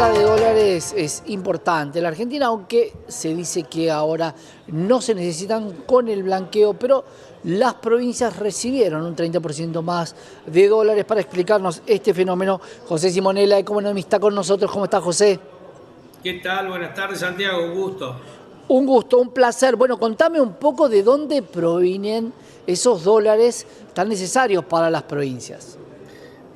venta de dólares es importante en la Argentina, aunque se dice que ahora no se necesitan con el blanqueo, pero las provincias recibieron un 30% más de dólares. Para explicarnos este fenómeno, José Simonella, economista, con nosotros. ¿Cómo está, José? ¿Qué tal? Buenas tardes, Santiago. Un gusto. Un gusto, un placer. Bueno, contame un poco de dónde provienen esos dólares tan necesarios para las provincias.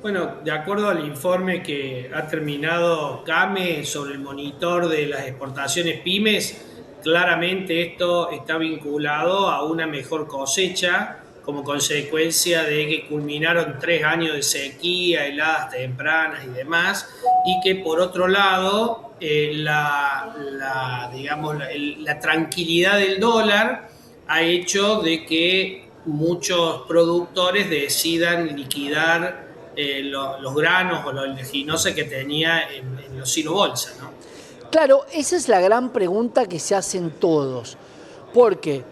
Bueno, de acuerdo al informe que ha terminado CAME sobre el monitor de las exportaciones pymes, claramente esto está vinculado a una mejor cosecha como consecuencia de que culminaron 3 años de sequía, heladas tempranas y demás, y que por otro lado digamos, la tranquilidad del dólar ha hecho de que muchos productores decidan liquidar los granos o la oleaginosa que tenía en los silo bolsa, ¿no? Claro, esa es la gran pregunta que se hacen todos, porque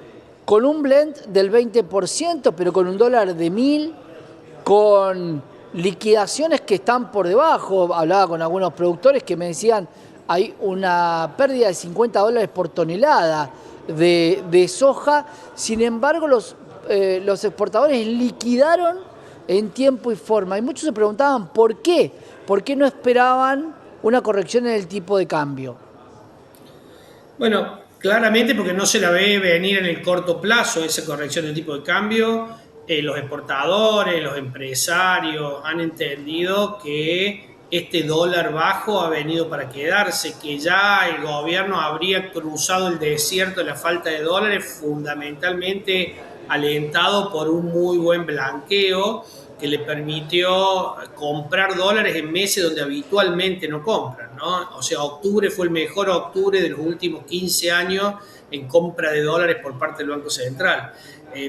con un blend del 20%, pero con un dólar de 1.000, con liquidaciones que están por debajo, hablaba con algunos productores que me decían hay una pérdida de $50 por tonelada de soja. Sin embargo, los exportadores liquidaron en tiempo y forma, y muchos se preguntaban por qué no esperaban una corrección en el tipo de cambio. Bueno, claramente porque no se la ve venir en el corto plazo esa corrección del tipo de cambio. Los exportadores, los empresarios han entendido que este dólar bajo ha venido para quedarse, que ya el gobierno habría cruzado el desierto de la falta de dólares, fundamentalmente alentado por un muy buen blanqueo que le permitió comprar dólares en meses donde habitualmente no compran, ¿no? O sea, octubre fue el mejor octubre de los últimos 15 años en compra de dólares por parte del Banco Central.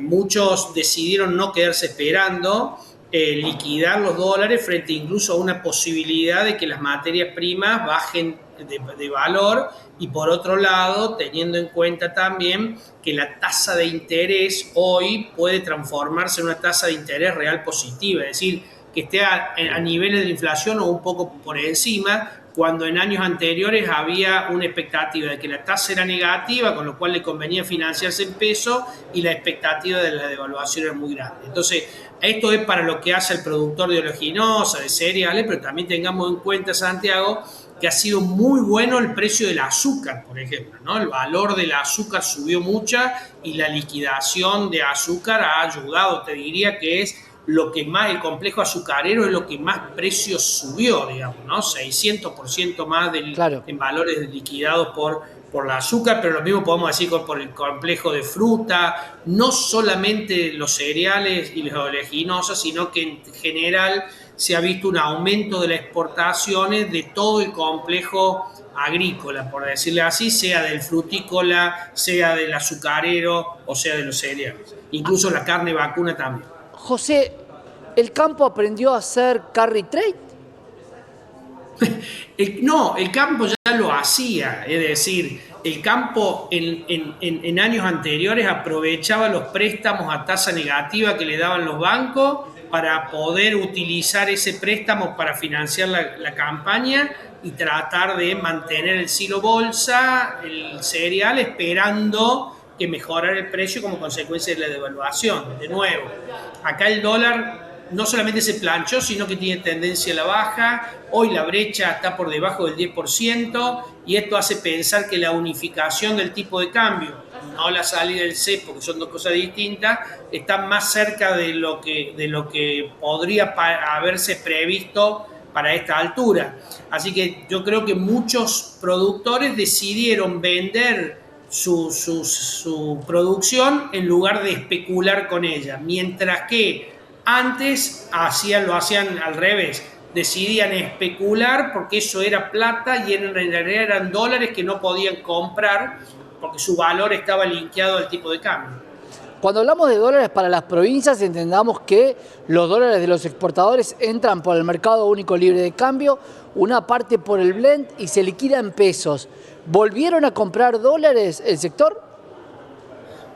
Muchos decidieron no quedarse esperando, liquidar los dólares frente incluso a una posibilidad de que las materias primas bajen de valor, y por otro lado teniendo en cuenta también que la tasa de interés hoy puede transformarse en una tasa de interés real positiva, es decir, que esté a niveles de inflación o un poco por encima, cuando en años anteriores había una expectativa de que la tasa era negativa, con lo cual le convenía financiarse en peso, y la expectativa de la devaluación era muy grande. Entonces, esto es para lo que hace el productor de oleaginosa, de cereales, pero también tengamos en cuenta, Santiago, que ha sido muy bueno el precio del azúcar, por ejemplo, ¿no? El valor del azúcar subió mucho y la liquidación de azúcar ha ayudado. Te diría que es lo que más, el complejo azucarero es lo que más precios subió, digamos, ¿no? 600% más Claro. en valores liquidados por la azúcar, pero lo mismo podemos decir por el complejo de fruta, no solamente los cereales y las oleaginosas, sino que en general se ha visto un aumento de las exportaciones de todo el complejo agrícola, por decirle así, sea del frutícola, sea del azucarero o sea de los cereales. Incluso la carne vacuna también. José, ¿el campo aprendió a hacer carry trade? No, el campo ya lo hacía, es decir, el campo en años anteriores aprovechaba los préstamos a tasa negativa que le daban los bancos para poder utilizar ese préstamo para financiar la campaña y tratar de mantener el silo bolsa, el cereal, esperando que mejorara el precio como consecuencia de la devaluación. De nuevo, acá el dólar no solamente se planchó, sino que tiene tendencia a la baja. Hoy la brecha está por debajo del 10%, y esto hace pensar que la unificación del tipo de cambio, no la salida del cepo, que son dos cosas distintas, está más cerca de lo que podría haberse previsto para esta altura. Así que yo creo que muchos productores decidieron vender su producción en lugar de especular con ella, mientras que antes lo hacían al revés, decidían especular porque eso era plata y en realidad eran dólares que no podían comprar porque su valor estaba linkeado al tipo de cambio. Cuando hablamos de dólares para las provincias, entendamos que los dólares de los exportadores entran por el mercado único libre de cambio, una parte por el blend y se liquida en pesos. ¿Volvieron a comprar dólares el sector?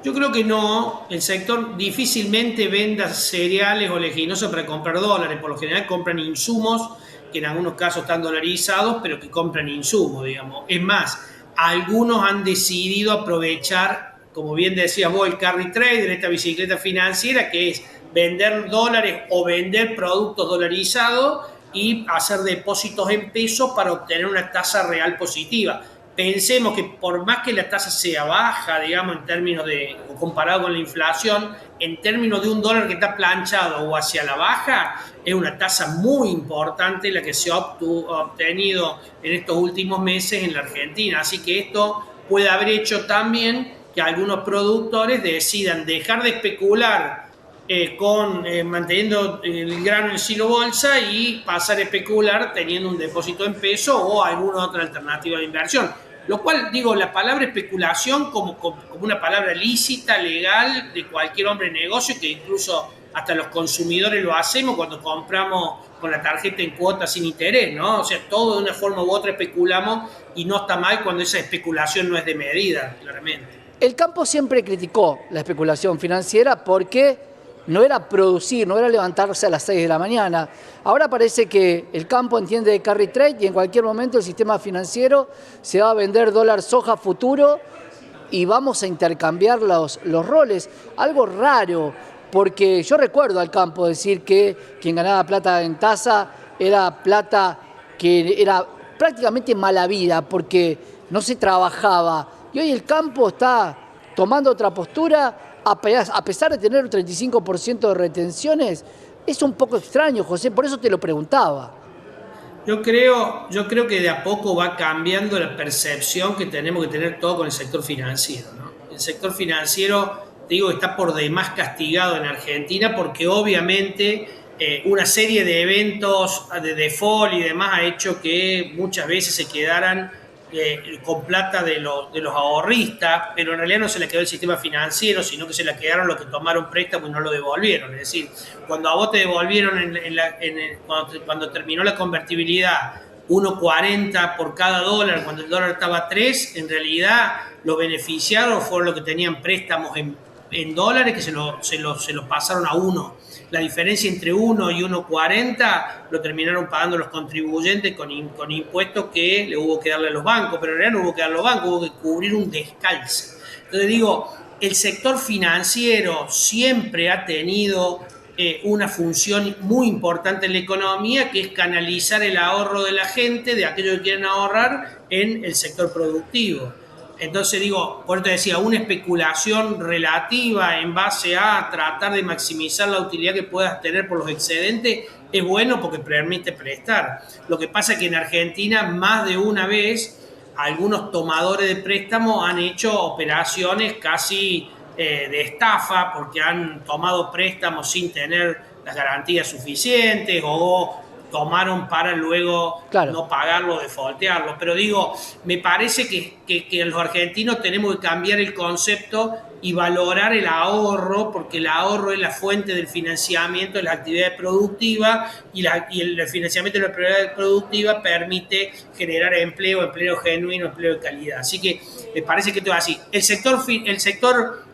Yo creo que no, el sector difícilmente venda cereales o oleaginosos para comprar dólares, por lo general compran insumos que en algunos casos están dolarizados, pero que compran insumos, digamos. Es más, algunos han decidido aprovechar, como bien decías vos, el carry trader, esta bicicleta financiera, que es vender dólares o vender productos dolarizados y hacer depósitos en pesos para obtener una tasa real positiva. Pensemos que por más que la tasa sea baja, digamos, en términos de, o comparado con la inflación, en términos de un dólar que está planchado o hacia la baja, es una tasa muy importante la que se ha obtenido en estos últimos meses en la Argentina. Así que esto puede haber hecho también que algunos productores decidan dejar de especular manteniendo el grano en silo bolsa y pasar a especular teniendo un depósito en peso o alguna otra alternativa de inversión. Lo cual, digo, la palabra especulación como una palabra lícita, legal, de cualquier hombre de negocio, que incluso hasta los consumidores lo hacemos cuando compramos con la tarjeta en cuotas sin interés, ¿no? O sea, todo de una forma u otra especulamos y no está mal cuando esa especulación no es de medida, claramente. El campo siempre criticó la especulación financiera porque no era producir, no era levantarse a las 6 de la mañana. Ahora parece que el campo entiende de carry trade y en cualquier momento el sistema financiero se va a vender dólar soja futuro y vamos a intercambiar los roles. Algo raro, porque yo recuerdo al campo decir que quien ganaba plata en tasa era plata que era prácticamente mala vida porque no se trabajaba. Y hoy el campo está tomando otra postura. A pesar de tener un 35% de retenciones, es un poco extraño, José, por eso te lo preguntaba. Yo creo que de a poco va cambiando la percepción que tenemos que tener todo con el sector financiero, ¿no? El sector financiero, te digo, está por demás castigado en Argentina porque obviamente una serie de eventos de default y demás ha hecho que muchas veces se quedaran con plata de los ahorristas, pero en realidad no se le quedó el sistema financiero, sino que se la quedaron los que tomaron préstamo y no lo devolvieron. Es decir, cuando a vos te devolvieron cuando terminó la convertibilidad 1,40 por cada dólar, cuando el dólar estaba a 3, en realidad los beneficiados fueron los que tenían préstamos en dólares que se lo pasaron a 1. La diferencia entre 1 y 1,40 lo terminaron pagando los contribuyentes con impuestos que le hubo que darle a los bancos, pero en realidad no hubo que darle a los bancos, hubo que cubrir un descalce. Entonces digo, el sector financiero siempre ha tenido una función muy importante en la economía, que es canalizar el ahorro de la gente, de aquellos que quieren ahorrar, en el sector productivo. Entonces digo, por eso te decía, una especulación relativa en base a tratar de maximizar la utilidad que puedas tener por los excedentes es bueno porque permite prestar. Lo que pasa es que en Argentina más de una vez algunos tomadores de préstamos han hecho operaciones casi de estafa porque han tomado préstamos sin tener las garantías suficientes o tomaron para luego no pagarlo, defaultearlo. Pero digo, me parece que los argentinos tenemos que cambiar el concepto y valorar el ahorro, porque el ahorro es la fuente del financiamiento de las actividades productivas y el financiamiento de las actividades productivas permite generar empleo genuino, empleo de calidad. Así que me parece que todo es así. El sector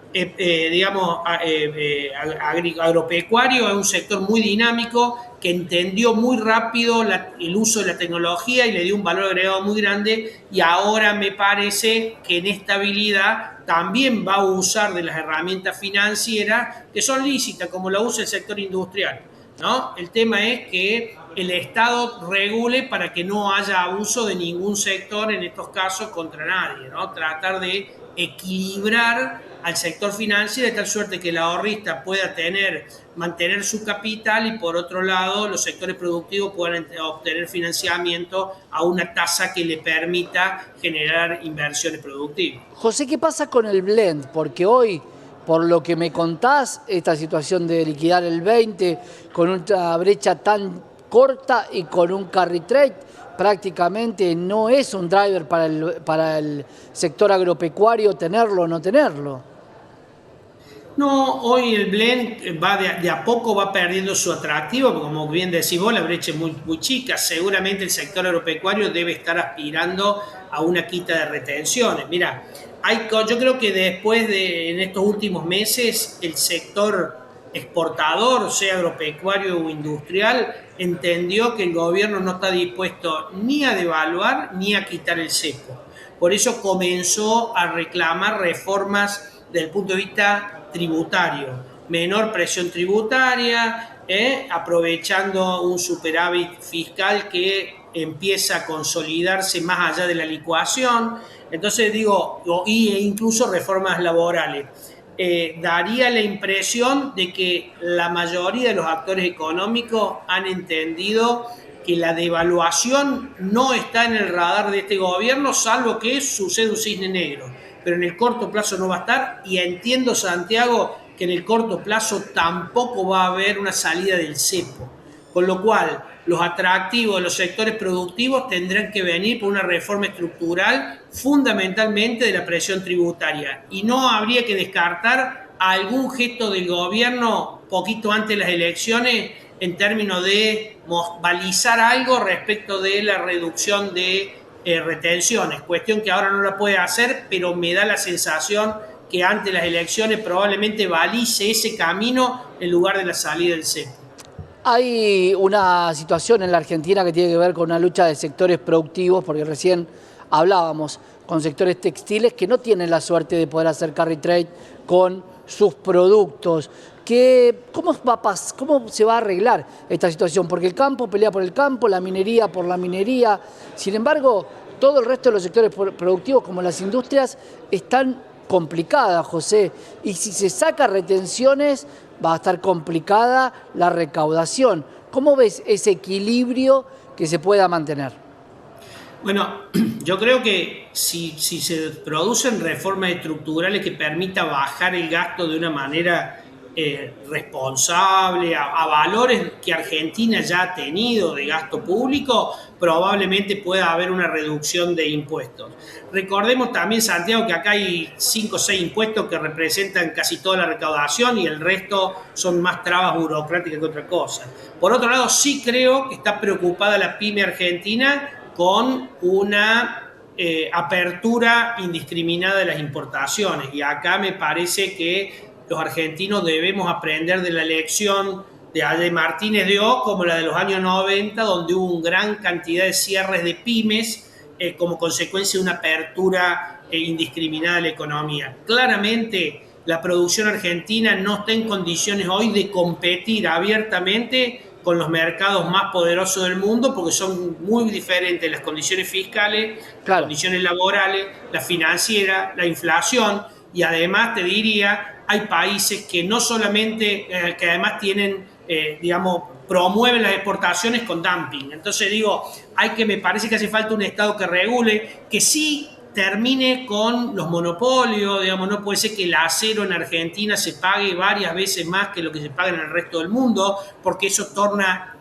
agropecuario es un sector muy dinámico que entendió muy rápido el uso de la tecnología y le dio un valor agregado muy grande, y ahora me parece que en estabilidad también va a usar de las herramientas financieras que son lícitas, como la usa el sector industrial, ¿no? El tema es que el Estado regule para que no haya abuso de ningún sector en estos casos contra nadie, ¿no? Tratar de equilibrar al sector financiero de tal suerte que el ahorrista pueda mantener su capital y por otro lado los sectores productivos puedan obtener financiamiento a una tasa que le permita generar inversiones productivas. José, ¿qué pasa con el blend? Porque hoy, por lo que me contás, esta situación de liquidar el 20 con una brecha tan corta y con un carry trade, prácticamente no es un driver para el sector agropecuario tenerlo o no tenerlo. No, hoy el blend de a poco va perdiendo su atractivo, como bien decís vos, la brecha es muy, muy chica. Seguramente el sector agropecuario debe estar aspirando a una quita de retenciones. Mira, yo creo que en estos últimos meses, el sector exportador, sea agropecuario o industrial, entendió que el gobierno no está dispuesto ni a devaluar ni a quitar el cepo. Por eso comenzó a reclamar reformas desde el punto de vista tributario, menor presión tributaria, aprovechando un superávit fiscal que empieza a consolidarse más allá de la licuación. Entonces digo, e incluso reformas laborales. Daría la impresión de que la mayoría de los actores económicos han entendido que la devaluación no está en el radar de este gobierno, salvo que suceda un cisne negro. Pero en el corto plazo no va a estar, y entiendo, Santiago, que en el corto plazo tampoco va a haber una salida del cepo. Con lo cual, los atractivos de los sectores productivos tendrán que venir por una reforma estructural, fundamentalmente de la presión tributaria. Y no habría que descartar algún gesto del gobierno poquito antes de las elecciones en términos de balizar algo respecto de la reducción de retenciones, cuestión que ahora no la puede hacer, pero me da la sensación que antes de las elecciones probablemente balice ese camino en lugar de la salida del cepo. Hay una situación en la Argentina que tiene que ver con una lucha de sectores productivos, porque recién hablábamos con sectores textiles que no tienen la suerte de poder hacer carry trade con sus productos. ¿Cómo se va a arreglar esta situación? Porque el campo pelea por el campo, la minería por la minería. Sin embargo, todo el resto de los sectores productivos, como las industrias, están complicadas, José. Y si se saca retenciones, va a estar complicada la recaudación. ¿Cómo ves ese equilibrio que se pueda mantener? Bueno, yo creo que si se producen reformas estructurales que permitan bajar el gasto de una manera responsable, a valores que Argentina ya ha tenido de gasto público, probablemente pueda haber una reducción de impuestos. Recordemos también, Santiago, que acá hay 5 o 6 impuestos que representan casi toda la recaudación y el resto son más trabas burocráticas que otra cosa. Por otro lado, sí creo que está preocupada la pyme argentina con una apertura indiscriminada de las importaciones, y acá me parece que los argentinos debemos aprender de la lección de Martínez de O, como la de los años 90, donde hubo una gran cantidad de cierres de pymes como consecuencia de una apertura indiscriminada de la economía. Claramente la producción argentina no está en condiciones hoy de competir abiertamente con los mercados más poderosos del mundo, porque son muy diferentes las condiciones fiscales, las condiciones laborales, la financiera, la inflación, y además te diría, hay países que no solamente, que además tienen, promueven las exportaciones con dumping. Entonces me parece que hace falta un Estado que regule, que sí termine con los monopolios. No puede ser que el acero en Argentina se pague varias veces más que lo que se paga en el resto del mundo, porque eso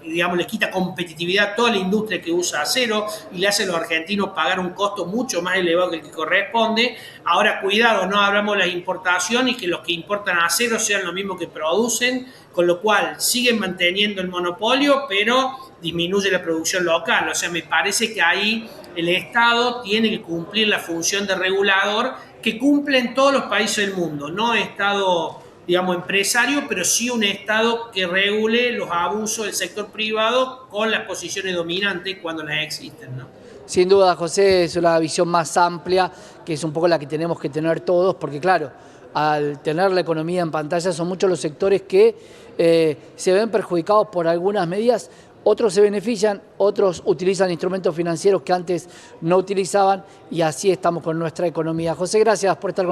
le quita competitividad a toda la industria que usa acero y le hace a los argentinos pagar un costo mucho más elevado que el que corresponde. Ahora, cuidado, no hablamos de las importaciones y que los que importan acero sean los mismos que producen, con lo cual siguen manteniendo el monopolio, pero disminuye la producción local. O sea, me parece que ahí el Estado tiene que cumplir la función de regulador que cumple en todos los países del mundo. No Estado, empresario, pero sí un Estado que regule los abusos del sector privado con las posiciones dominantes cuando las existen, ¿no? Sin duda, José, es una visión más amplia, que es un poco la que tenemos que tener todos, porque claro, al tener la economía en pantalla son muchos los sectores que se ven perjudicados por algunas medidas. Otros se benefician, otros utilizan instrumentos financieros que antes no utilizaban, y así estamos con nuestra economía. José, gracias por estar con nosotros.